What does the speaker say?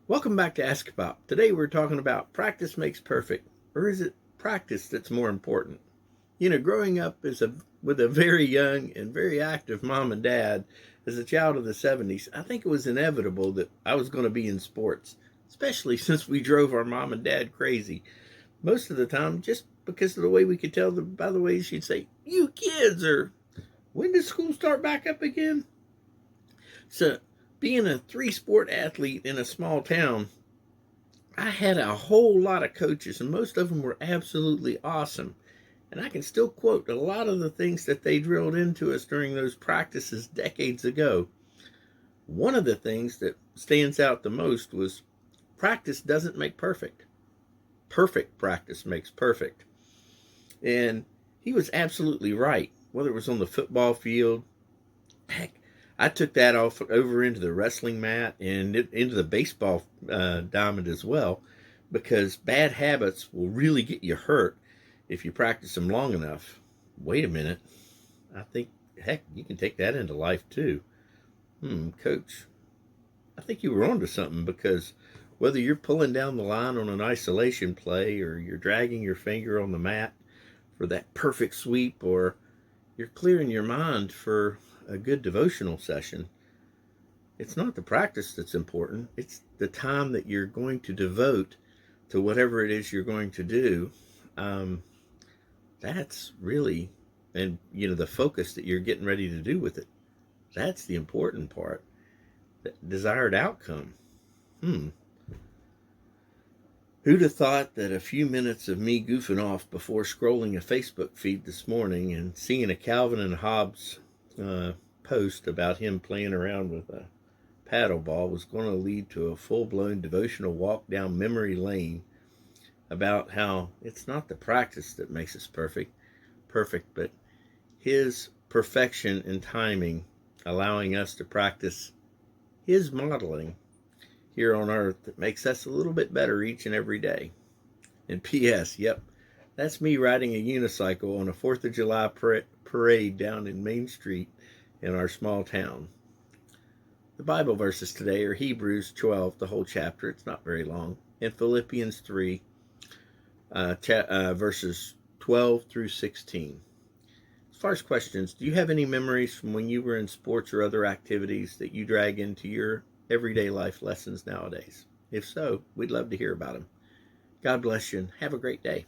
Welcome back to AskAPop. Today we're talking about practice makes perfect, or is it practice that's more important? Growing up with a very young and very active mom and dad as a child of the 70s, I think it was inevitable that I was going to be in sports, especially since we drove our mom and dad crazy. Most of the time, just because of the way we could tell by the way she'd say, "You kids," or "When does school start back up again?" So, being a three-sport athlete in a small town, I had a whole lot of coaches, and most of them were absolutely awesome. And I can still quote a lot of the things that they drilled into us during those practices decades ago. One of the things that stands out the most was practice doesn't make perfect. Perfect practice makes perfect. And he was absolutely right. Whether it was on the football field, heck, I took that off over into the wrestling mat and into the baseball diamond as well, because bad habits will really get you hurt if you practice them long enough. Wait a minute. I think, heck, you can take that into life too. Coach, I think you were onto something, because whether you're pulling down the line on an isolation play, or you're dragging your finger on the mat for that perfect sweep, or you're clearing your mind for a good devotional session, it's not the practice that's important. It's the time that you're going to devote to whatever it is you're going to do. That's really, and the focus that you're getting ready to do with it. That's the important part. The desired outcome. Who'd have thought that a few minutes of me goofing off before scrolling a Facebook feed this morning and seeing a Calvin and Hobbes post about him playing around with a paddle ball was going to lead to a full-blown devotional walk down memory lane about how it's not the practice that makes us perfect, but his perfection and timing, allowing us to practice his modeling here on earth that makes us a little bit better each and every day. And P.S., yep, that's me riding a unicycle on a 4th of July parade down in Main Street in our small town. The Bible verses today are Hebrews 12, the whole chapter. It's not very long. And Philippians 3, verses 12 through 16. As far as questions, do you have any memories from when you were in sports or other activities that you drag into your everyday life lessons nowadays? If so, we'd love to hear about them. God bless you and have a great day.